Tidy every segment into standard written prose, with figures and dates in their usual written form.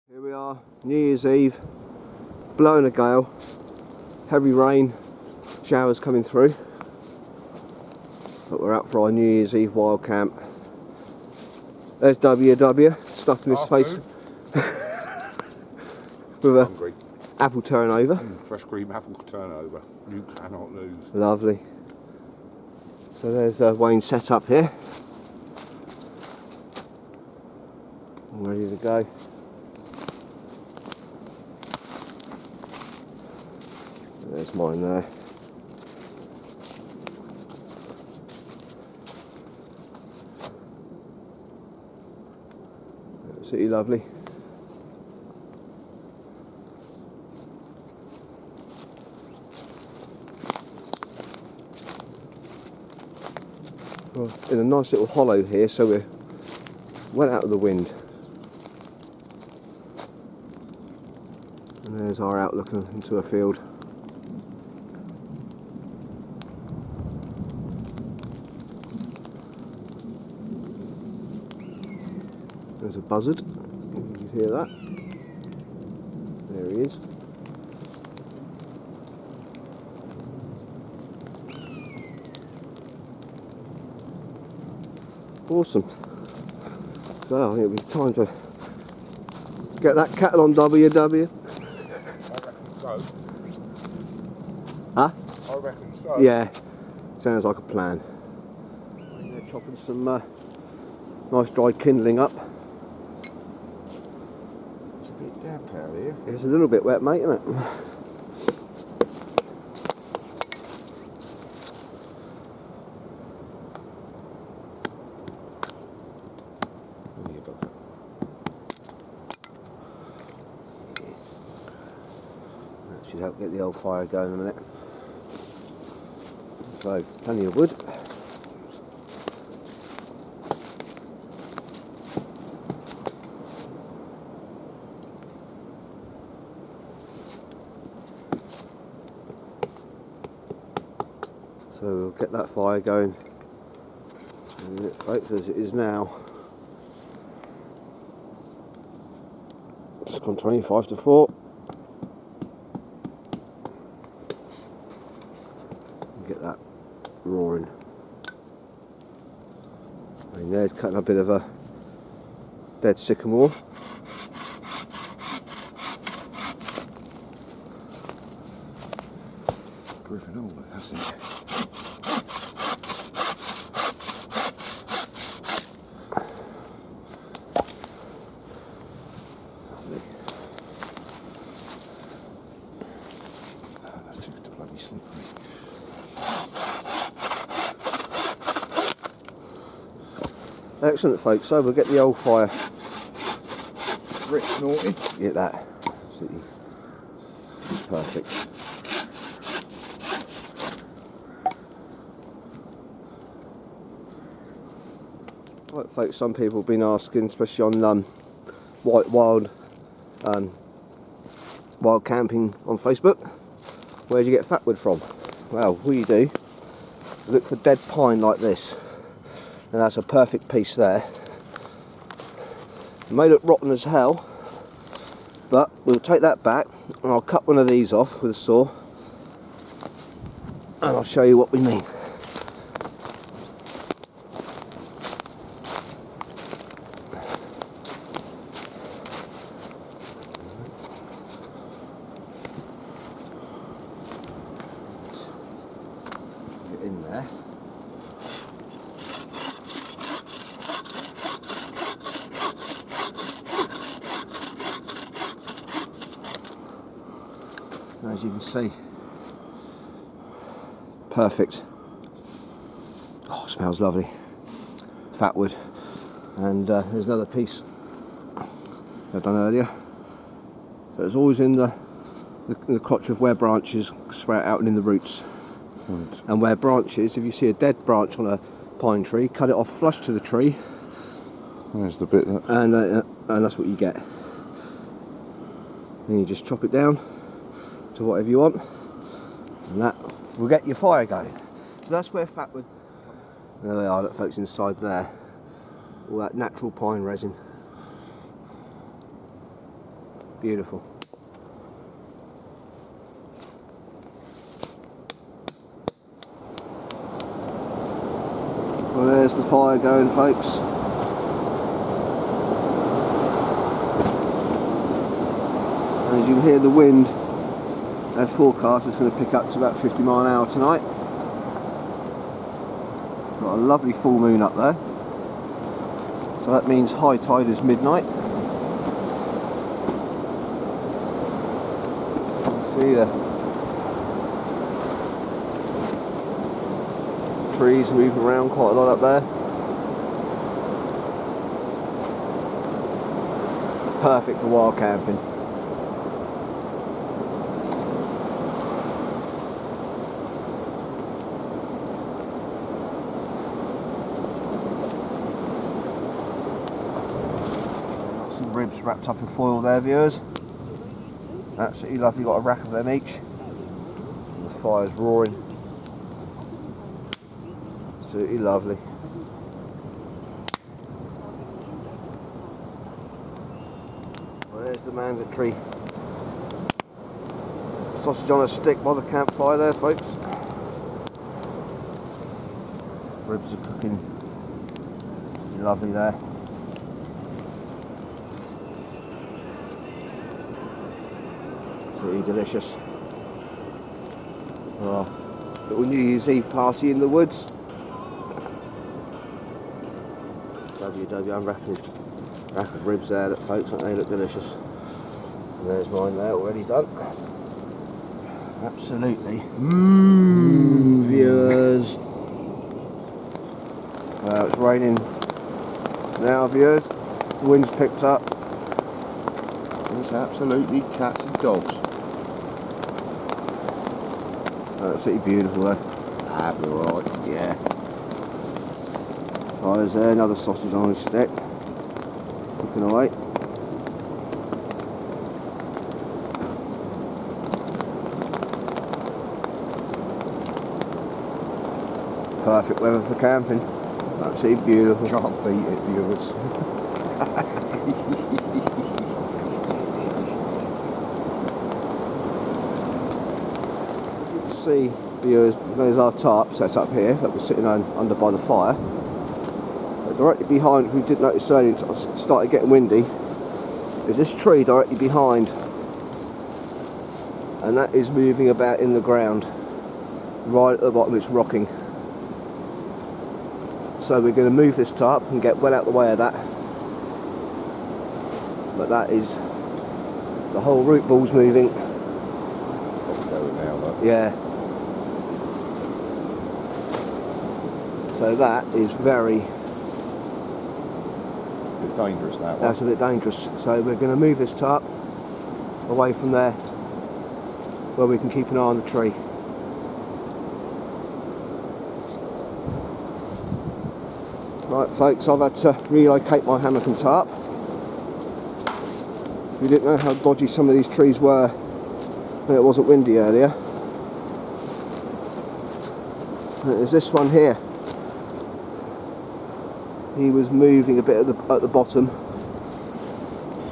Here we are, New Year's Eve, blowing a gale, heavy rain, showers coming through. But we're out for our New Year's Eve wild camp. There's WW, stuffing his face with a apple turnover. Fresh cream apple turnover. You cannot lose. Lovely. So there's Wayne set up here. I'm ready to go. There's mine there. Absolutely lovely. Well, in a nice little hollow here, so we're well out of the wind. And there's our outlook into a field. There's a buzzard, you can hear that. There he is. Awesome. So I think it'll be time to get that cattle on WW. I reckon so. Huh? I reckon so. Yeah, sounds like a plan. They're chopping some nice dry kindling up. It's a bit damp out here. It's a little bit wet, mate, isn't it? That should help get the old fire going in a minute. So, plenty of wood. So we'll get that fire going in a minute, folks, as it is now. Just gone 25 to 4. Get that roaring. And there's cutting a bit of a dead sycamore. Gripping all that, hasn't it? That's too bloody slippery. Excellent, folks. So we'll get the old fire. Rich snorting. Get that. Absolutely perfect. Right, folks. Some people have been asking, especially on wild camping on Facebook, where do you get fatwood from? Well, what you do, look for dead pine like this. And that's a perfect piece there. It may look rotten as hell, but we'll take that back and I'll cut one of these off with a saw and I'll show you what we mean. Get in there. As you can see, perfect. Oh, it smells lovely. Fatwood. And there's another piece I've done earlier. So it's always in the crotch of where branches sprout out and in the roots. Right. And where branches, if you see a dead branch on a pine tree, cut it off flush to the tree. There's the bit that... And that's what you get. Then you just chop it down to whatever you want, and that will get your fire going. So that's where fatwood. There they are, look folks, inside there. All that natural pine resin. Beautiful. Well, there's the fire going, folks. And as you can hear the wind, as forecast, it's going to pick up to about 50 mile an hour tonight. Got a lovely full moon up there. So that means high tide is midnight. See the trees moving around quite a lot up there. Perfect for wild camping. Got some ribs wrapped up in foil there, viewers. Absolutely lovely, got a rack of them each. And the fire's roaring. Absolutely lovely. Well, there's the mandatory sausage on a stick by the campfire there, folks. Ribs are cooking lovely there. Absolutely delicious. Oh, little New Year's Eve party in the woods. WW unwrapping rack of ribs there, look, folks, they look delicious. And there's mine there, already done. Absolutely. Viewers. It's raining now, viewers. The wind's picked up. It's absolutely cats and dogs. Absolutely beautiful though. That'll be alright. Yeah. Fire's there, another sausage on a stick. Cooking away. Perfect weather for camping. Absolutely beautiful. Can't beat it, viewers. You can see, viewers, there's our tarp set up here that we're sitting on under by the fire. But directly behind, we did notice earlier, it started getting windy, is this tree directly behind, and that is moving about in the ground. Right at the bottom, it's rocking. So we're going to move this tarp and get well out the way of that. But that is, the whole root ball's moving. It's going now, though. Yeah. So that is very... A bit dangerous, that one. That's a bit dangerous. So we're going to move this tarp away from there, where we can keep an eye on the tree. Right, folks, I've had to relocate my hammock and tarp. We didn't know how dodgy some of these trees were when it wasn't windy earlier. And there's this one here. He was moving a bit at the bottom,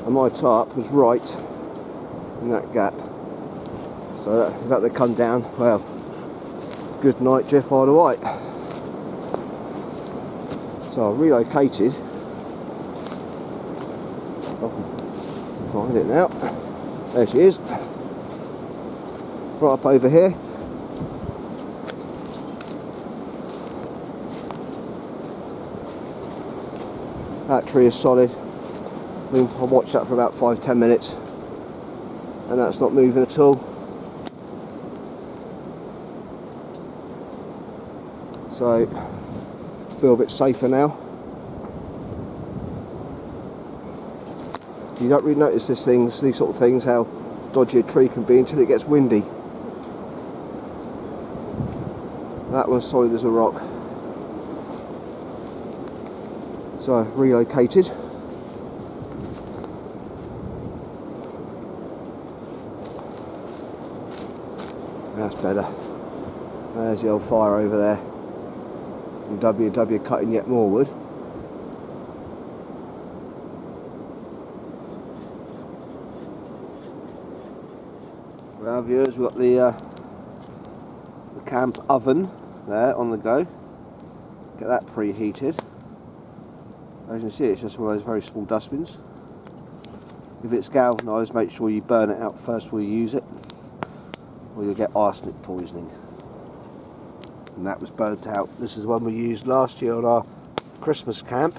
and my tarp was right in that gap. So that they come down. Well, good night, Jeff Idle White. So I've relocated. I can find it now. There she is. Right up over here. That tree is solid. I watched that for about 5-10 minutes, and that's not moving at all. So feel a bit safer now. You don't really notice these sort of things, how dodgy a tree can be until it gets windy. That one's solid as a rock. So I relocated. That's better. There's the old fire over there. And WW cutting yet more wood. Well, viewers, we've got the camp oven there on the go. Get that preheated. As you can see, it's just one of those very small dustbins. If it's galvanised, make sure you burn it out first before you use it, or you'll get arsenic poisoning. And that was burnt out. This is one we used last year on our Christmas camp,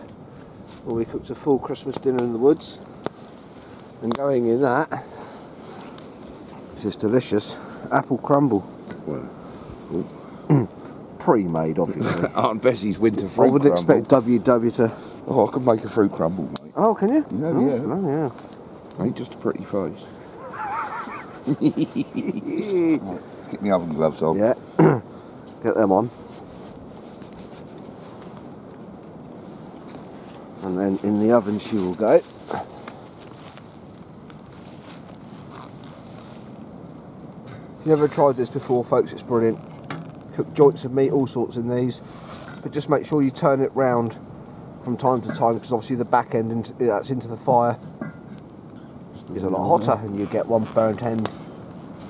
where we cooked a full Christmas dinner in the woods. And going in that, this is delicious apple crumble. Well, Pre-made, obviously. Aunt Bessie's winter fruit I would crumble. expect WW to... Oh, I can make a fruit crumble, mate. Oh, can you? Yeah, oh, yeah. Oh, yeah. Ain't just a pretty face. Right, let's get my oven gloves on. Yeah. Get them on. And then in the oven she will go. If you've never tried this before, folks, it's brilliant. Cook joints of meat, all sorts in these. But just make sure you turn it round from time to time, because obviously the back end that's into the fire is a lot hotter, and you get one burnt end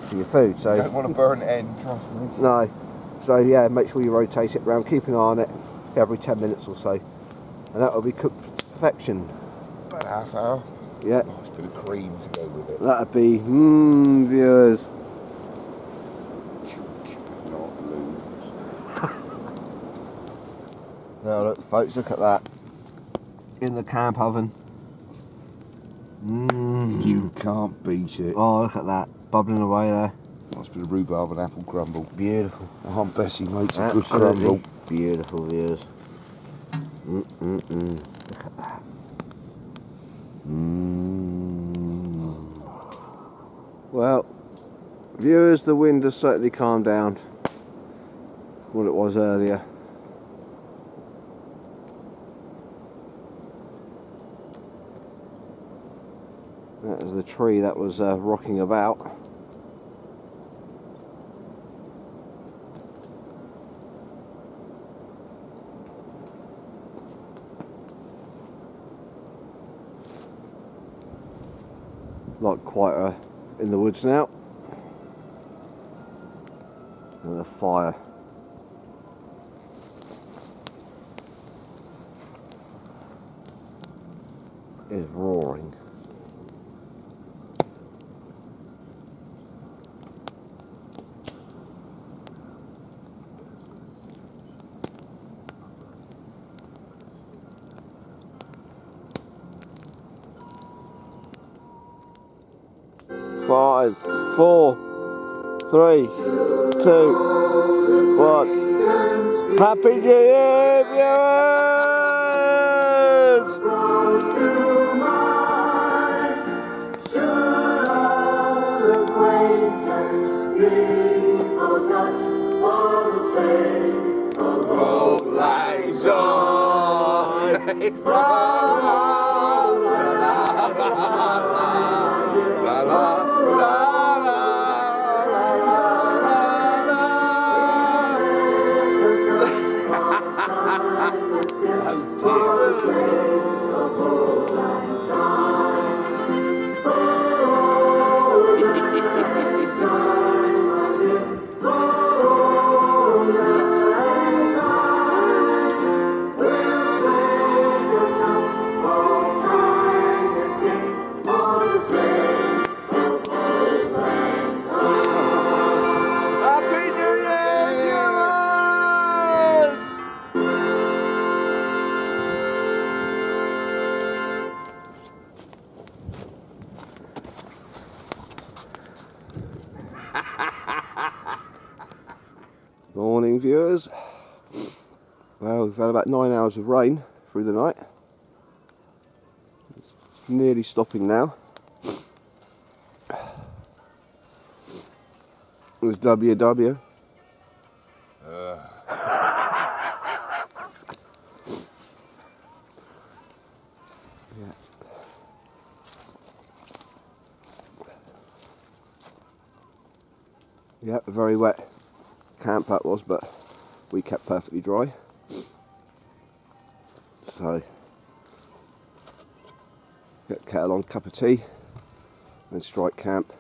for your food. So You don't want a burnt end, trust me. no. So yeah, make sure you rotate it round, keep an eye on it every 10 minutes or so, and that will be cooked to perfection. About half hour. Yeah, Nice bit of cream to go with it. that'd be viewers. Not loose. Now look, folks, look at that in the camp oven. You can't beat it. Oh, look at that bubbling away there. Nice bit of rhubarb and apple crumble. Beautiful. Aunt Bessie makes a good Absolutely crumble. beautiful, viewers. Look at that. Well, viewers, the wind has certainly calmed down from what it was earlier. That was the tree that was rocking about. Like quite in the woods now. And the fire is roaring. Five, 4, 3, 2, 1. Happy New Year, viewers! Old lights on. La la la la la la la Happy New Year, viewers! Morning, viewers. Well, we've had about 9 hours of rain through the night. It's nearly stopping now. It was WW. Yeah. Yeah, very wet camp that was, but we kept perfectly dry. So, get kettle on, cup of tea, and strike camp.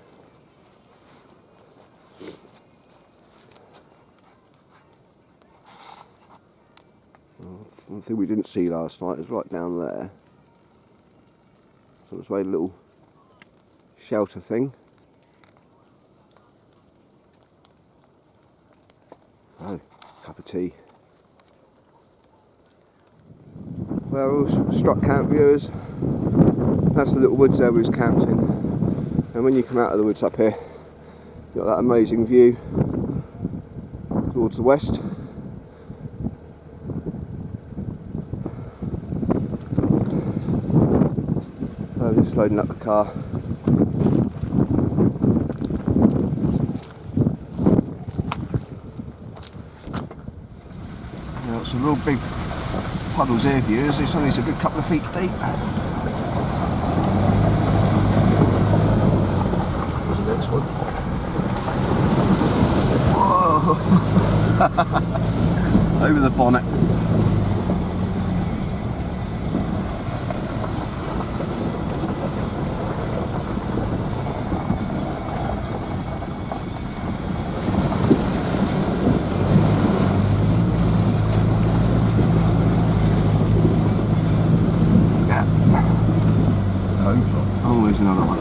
One thing we didn't see last night is right down there. So it's made a little shelter thing. Oh, cup of tea. Well, struck camp, viewers. That's the little woods there we was camped in. And when you come out of the woods up here, you've got that amazing view towards the west. So just loading up the car. Now it's a real big puddles here, viewers. It's only a good couple of feet deep. Where's the next one? Whoa! Over the bonnet. Oh, there's another one.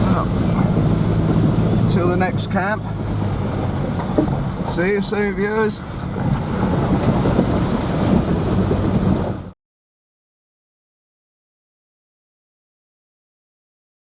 Well, till the next camp. See you soon, viewers.